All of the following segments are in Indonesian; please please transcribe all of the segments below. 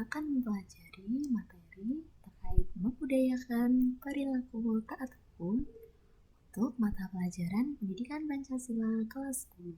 akan mempelajari materi terkait membudayakan perilaku taat hukum untuk mata pelajaran Pendidikan Pancasila kelas 10.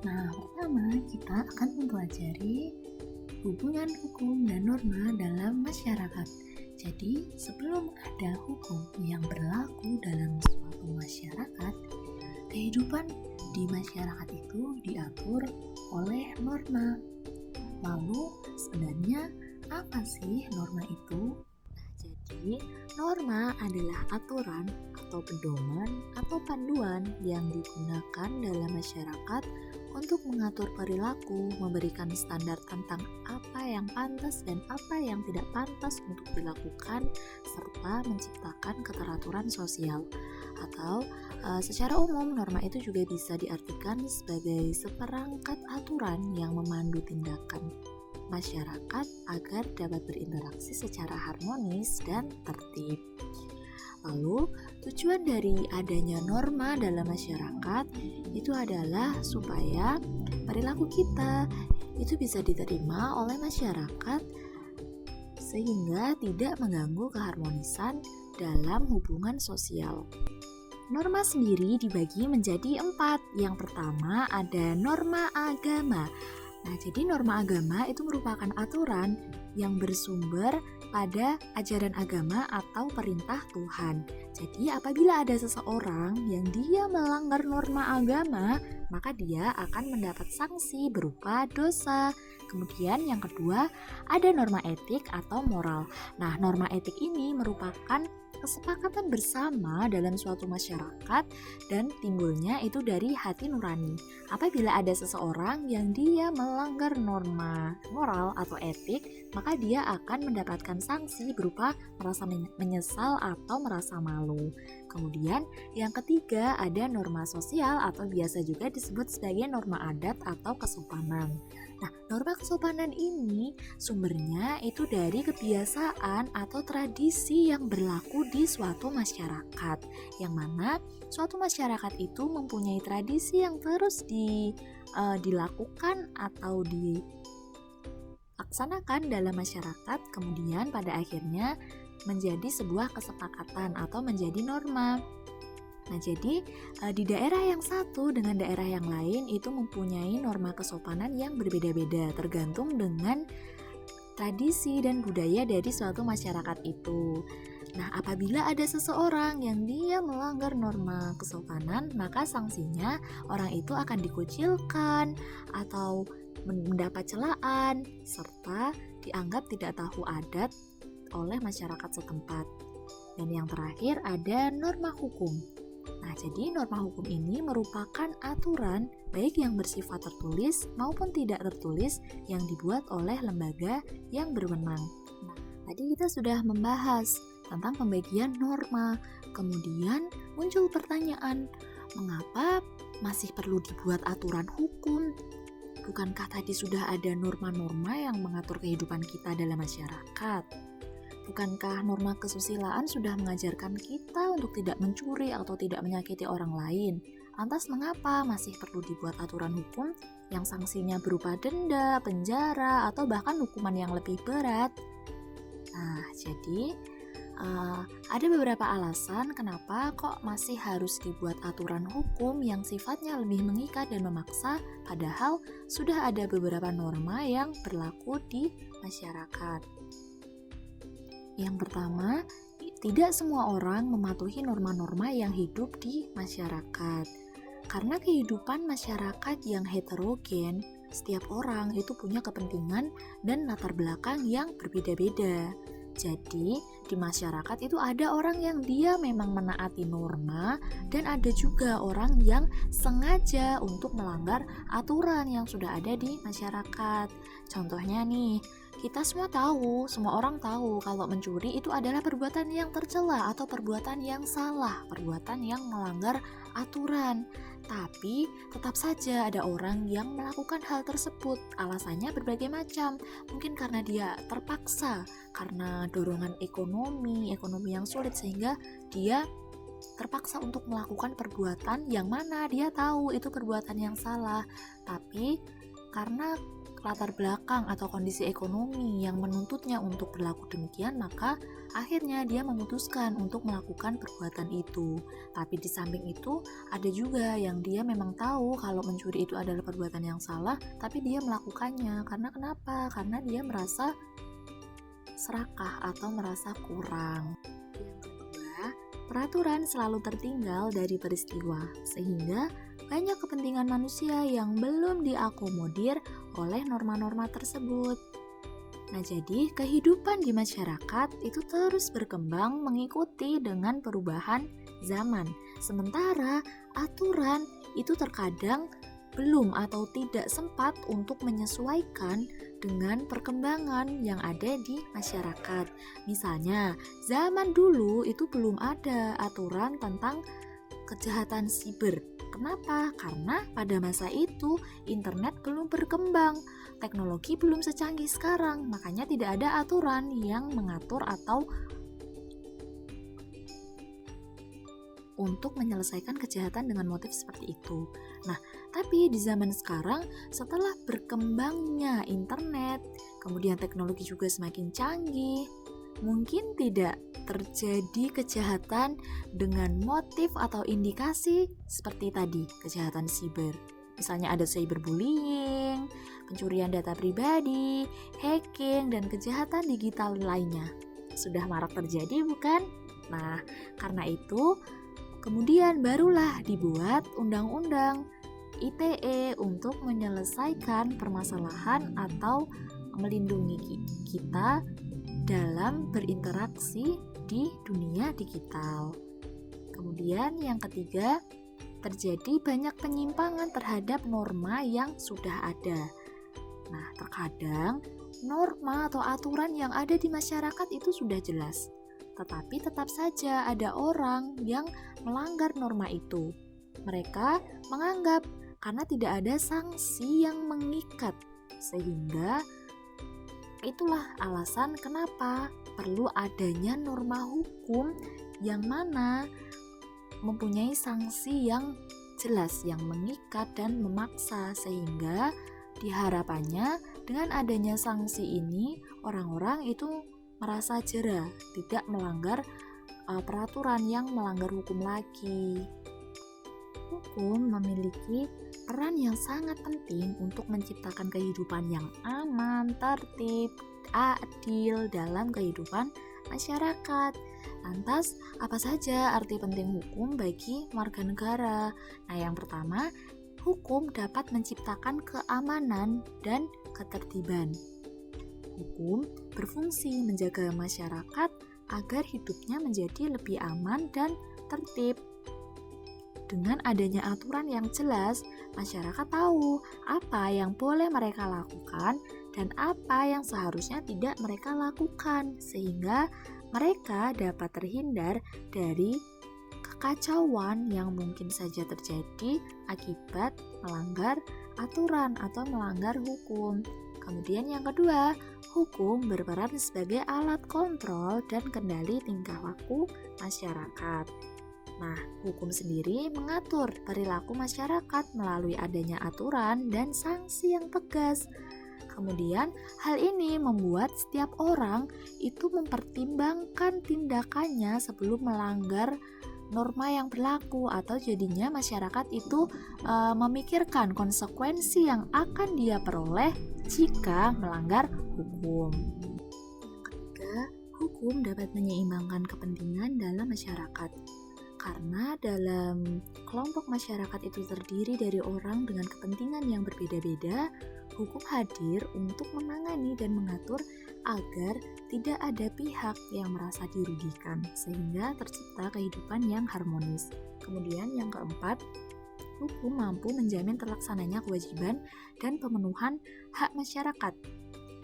Nah, pertama kita akan mempelajari hubungan hukum dan norma dalam masyarakat. Jadi, sebelum ada hukum yang berlaku dalam suatu masyarakat, kehidupan di masyarakat itu diatur oleh norma. Lalu, sebenarnya apa sih norma itu? Jadi, norma adalah aturan atau pedoman atau panduan yang digunakan dalam masyarakat untuk mengatur perilaku, memberikan standar tentang apa yang pantas dan apa yang tidak pantas untuk dilakukan, serta menciptakan keteraturan sosial. Atau secara umum, norma itu juga bisa diartikan sebagai seperangkat aturan yang memandu tindakan masyarakat agar dapat berinteraksi secara harmonis dan tertib. Lalu, tujuan dari adanya norma dalam masyarakat itu adalah supaya perilaku kita itu bisa diterima oleh masyarakat sehingga tidak mengganggu keharmonisan dalam hubungan sosial. Norma sendiri dibagi menjadi 4. Yang pertama ada norma agama. Nah, jadi norma agama itu merupakan aturan yang bersumber pada ajaran agama atau perintah Tuhan. Jadi, apabila ada seseorang yang dia melanggar norma agama, maka dia akan mendapat sanksi berupa dosa. Kemudian yang kedua, ada norma etik atau moral. Nah, norma etik ini merupakan kesepakatan bersama dalam suatu masyarakat dan timbulnya itu dari hati nurani. Apabila ada seseorang yang dia melanggar norma moral atau etik, maka dia akan mendapatkan sanksi berupa merasa menyesal atau merasa malu. Kemudian yang ketiga ada norma sosial atau biasa juga disebut sebagai norma adat atau kesopanan. Nah, norma kesopanan ini sumbernya itu dari kebiasaan atau tradisi yang berlaku di suatu masyarakat, yang mana suatu masyarakat itu mempunyai tradisi yang terus dilakukan atau dilaksanakan dalam masyarakat, kemudian pada akhirnya menjadi sebuah kesepakatan atau menjadi norma. Nah, jadi di daerah yang satu dengan daerah yang lain itu mempunyai norma kesopanan yang berbeda-beda tergantung dengan tradisi dan budaya dari suatu masyarakat itu. Nah, apabila ada seseorang yang dia melanggar norma kesopanan, maka sanksinya orang itu akan dikucilkan atau mendapat celaan serta dianggap tidak tahu adat oleh masyarakat setempat. Dan yang terakhir ada norma hukum. Nah, jadi norma hukum ini merupakan aturan baik yang bersifat tertulis maupun tidak tertulis yang dibuat oleh lembaga yang berwenang. Nah, tadi kita sudah membahas tentang pembagian norma. Kemudian muncul pertanyaan, mengapa masih perlu dibuat aturan hukum? Bukankah tadi sudah ada norma-norma yang mengatur kehidupan kita dalam masyarakat? Bukankah norma kesusilaan sudah mengajarkan kita untuk tidak mencuri atau tidak menyakiti orang lain? Lantas mengapa masih perlu dibuat aturan hukum yang sanksinya berupa denda, penjara, atau bahkan hukuman yang lebih berat? Nah, jadi ada beberapa alasan kenapa kok masih harus dibuat aturan hukum yang sifatnya lebih mengikat dan memaksa, padahal sudah ada beberapa norma yang berlaku di masyarakat. Yang pertama, tidak semua orang mematuhi norma-norma yang hidup di masyarakat. Karena kehidupan masyarakat yang heterogen, setiap orang itu punya kepentingan dan latar belakang yang berbeda-beda. Jadi, di masyarakat itu ada orang yang dia memang menaati norma dan ada juga orang yang sengaja untuk melanggar aturan yang sudah ada di masyarakat. Contohnya nih, kita semua orang tahu kalau mencuri itu adalah perbuatan yang tercela atau perbuatan yang salah, perbuatan yang melanggar aturan. Tapi tetap saja ada orang yang melakukan hal tersebut. Alasannya berbagai macam. Mungkin karena dia terpaksa, karena dorongan ekonomi yang sulit sehingga dia terpaksa untuk melakukan perbuatan yang mana dia tahu itu perbuatan yang salah. Tapi karena latar belakang atau kondisi ekonomi yang menuntutnya untuk berlaku demikian, maka akhirnya dia memutuskan untuk melakukan perbuatan itu. Tapi di samping itu, ada juga yang dia memang tahu kalau mencuri itu adalah perbuatan yang salah, tapi dia melakukannya. Karena kenapa? Karena dia merasa serakah atau merasa kurang. Yang kedua, peraturan selalu tertinggal dari peristiwa, sehingga banyak kepentingan manusia yang belum diakomodir oleh norma-norma tersebut. Nah, jadi kehidupan di masyarakat itu terus berkembang mengikuti dengan perubahan zaman. Sementara aturan itu terkadang belum atau tidak sempat untuk menyesuaikan dengan perkembangan yang ada di masyarakat. Misalnya, zaman dulu itu belum ada aturan tentang kejahatan siber. Kenapa? Karena pada masa itu internet belum berkembang, teknologi belum secanggih sekarang, makanya tidak ada aturan yang mengatur atau untuk menyelesaikan kejahatan dengan motif seperti itu. Nah, tapi di zaman sekarang setelah berkembangnya internet, kemudian teknologi juga semakin canggih, mungkin tidak terjadi kejahatan dengan motif atau indikasi seperti tadi, kejahatan siber. Misalnya ada cyberbullying, pencurian data pribadi, hacking, dan kejahatan digital lainnya. Sudah marak terjadi, bukan? Nah, karena itu kemudian barulah dibuat Undang-Undang ITE untuk menyelesaikan permasalahan atau melindungi kita dalam berinteraksi di dunia digital. Kemudian yang ketiga, terjadi banyak penyimpangan terhadap norma yang sudah ada. Nah, terkadang norma atau aturan yang ada di masyarakat itu sudah jelas, tetapi tetap saja ada orang yang melanggar norma itu. Mereka menganggap karena tidak ada sanksi yang mengikat, sehingga itulah alasan kenapa perlu adanya norma hukum yang mana mempunyai sanksi yang jelas, yang mengikat dan memaksa, sehingga diharapannya dengan adanya sanksi ini orang-orang itu merasa jera, tidak melanggar peraturan yang melanggar hukum lagi. Hukum memiliki peran yang sangat penting untuk menciptakan kehidupan yang aman, tertib, adil dalam kehidupan masyarakat. Lantas, apa saja arti penting hukum bagi warga negara? Nah, yang pertama, hukum dapat menciptakan keamanan dan ketertiban. Hukum berfungsi menjaga masyarakat agar hidupnya menjadi lebih aman dan tertib. Dengan adanya aturan yang jelas, masyarakat tahu apa yang boleh mereka lakukan dan apa yang seharusnya tidak mereka lakukan, sehingga mereka dapat terhindar dari kekacauan yang mungkin saja terjadi akibat melanggar aturan atau melanggar hukum. Kemudian yang kedua, hukum berperan sebagai alat kontrol dan kendali tingkah laku masyarakat. Nah, hukum sendiri mengatur perilaku masyarakat melalui adanya aturan dan sanksi yang tegas. Kemudian, hal ini membuat setiap orang itu mempertimbangkan tindakannya sebelum melanggar norma yang berlaku, atau jadinya masyarakat itu memikirkan konsekuensi yang akan dia peroleh jika melanggar hukum. Ketiga, hukum dapat menyeimbangkan kepentingan dalam masyarakat. Karena dalam kelompok masyarakat itu terdiri dari orang dengan kepentingan yang berbeda-beda, hukum hadir untuk menangani dan mengatur agar tidak ada pihak yang merasa dirugikan, sehingga tercipta kehidupan yang harmonis. Kemudian yang keempat, hukum mampu menjamin terlaksananya kewajiban dan pemenuhan hak masyarakat.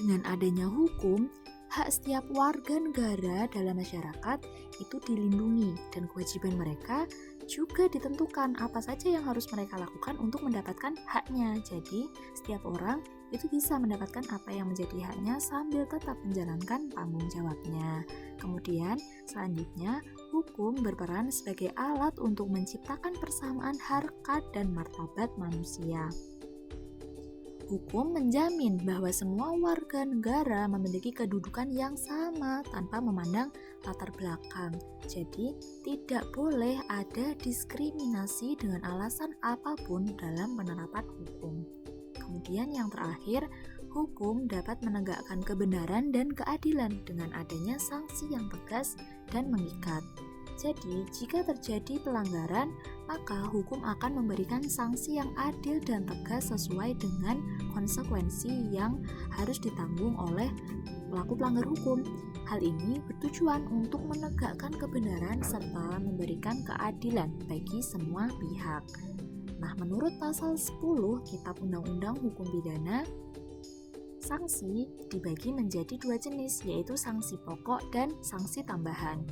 Dengan adanya hukum, hak setiap warga negara dalam masyarakat itu dilindungi dan kewajiban mereka juga ditentukan apa saja yang harus mereka lakukan untuk mendapatkan haknya. Jadi, setiap orang itu bisa mendapatkan apa yang menjadi haknya sambil tetap menjalankan tanggung jawabnya. Kemudian, selanjutnya, hukum berperan sebagai alat untuk menciptakan persamaan harkat dan martabat manusia. Hukum menjamin bahwa semua warga negara memiliki kedudukan yang sama tanpa memandang latar belakang. Jadi, tidak boleh ada diskriminasi dengan alasan apapun dalam penerapan hukum. Kemudian yang terakhir, hukum dapat menegakkan kebenaran dan keadilan dengan adanya sanksi yang tegas dan mengikat. Jadi, jika terjadi pelanggaran, maka hukum akan memberikan sanksi yang adil dan tegas sesuai dengan konsekuensi yang harus ditanggung oleh pelaku pelanggar hukum. Hal ini bertujuan untuk menegakkan kebenaran serta memberikan keadilan bagi semua pihak. Nah, menurut pasal 10 Kitab Undang-Undang Hukum Pidana, sanksi dibagi menjadi dua jenis, yaitu sanksi pokok dan sanksi tambahan.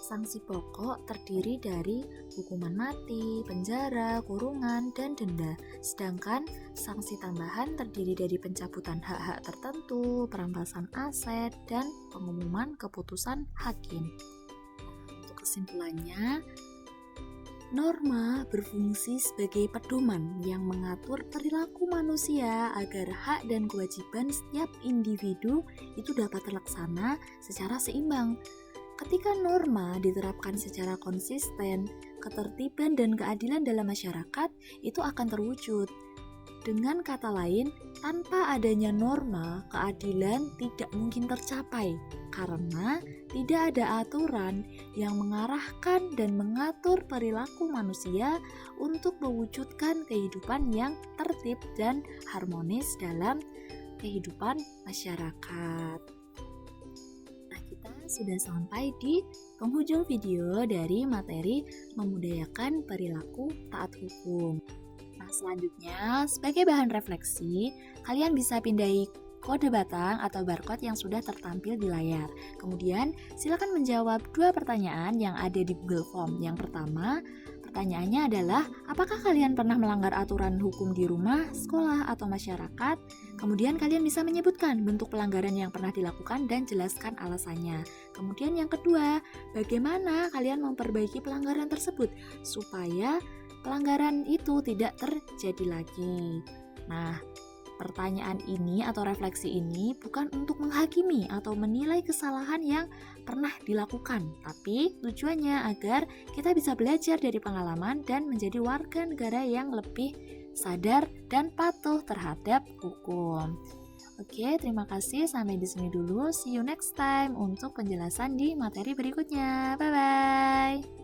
Sanksi pokok terdiri dari hukuman mati, penjara, kurungan, dan denda. Sedangkan sanksi tambahan terdiri dari pencabutan hak-hak tertentu, perampasan aset, dan pengumuman keputusan hakim. Untuk kesimpulannya, norma berfungsi sebagai pedoman yang mengatur perilaku manusia agar hak dan kewajiban setiap individu itu dapat terlaksana secara seimbang. Ketika norma diterapkan secara konsisten, ketertiban dan keadilan dalam masyarakat itu akan terwujud. Dengan kata lain, tanpa adanya norma, keadilan tidak mungkin tercapai karena tidak ada aturan yang mengarahkan dan mengatur perilaku manusia untuk mewujudkan kehidupan yang tertib dan harmonis dalam kehidupan masyarakat. Sudah sampai di penghujung video dari materi membudayakan perilaku taat hukum. Nah, selanjutnya sebagai bahan refleksi, kalian bisa pindahi kode batang atau barcode yang sudah tertampil di layar. Kemudian, silakan menjawab dua pertanyaan yang ada di Google Form. Yang pertama, pertanyaannya adalah, apakah kalian pernah melanggar aturan hukum di rumah, sekolah, atau masyarakat? Kemudian kalian bisa menyebutkan bentuk pelanggaran yang pernah dilakukan dan jelaskan alasannya. Kemudian yang kedua, bagaimana kalian memperbaiki pelanggaran tersebut supaya pelanggaran itu tidak terjadi lagi. Nah, pertanyaan ini atau refleksi ini bukan untuk menghakimi atau menilai kesalahan yang pernah dilakukan, tapi tujuannya agar kita bisa belajar dari pengalaman dan menjadi warga negara yang lebih sadar dan patuh terhadap hukum. Oke, terima kasih. Sampai di sini dulu. See you next time untuk penjelasan di materi berikutnya. Bye-bye.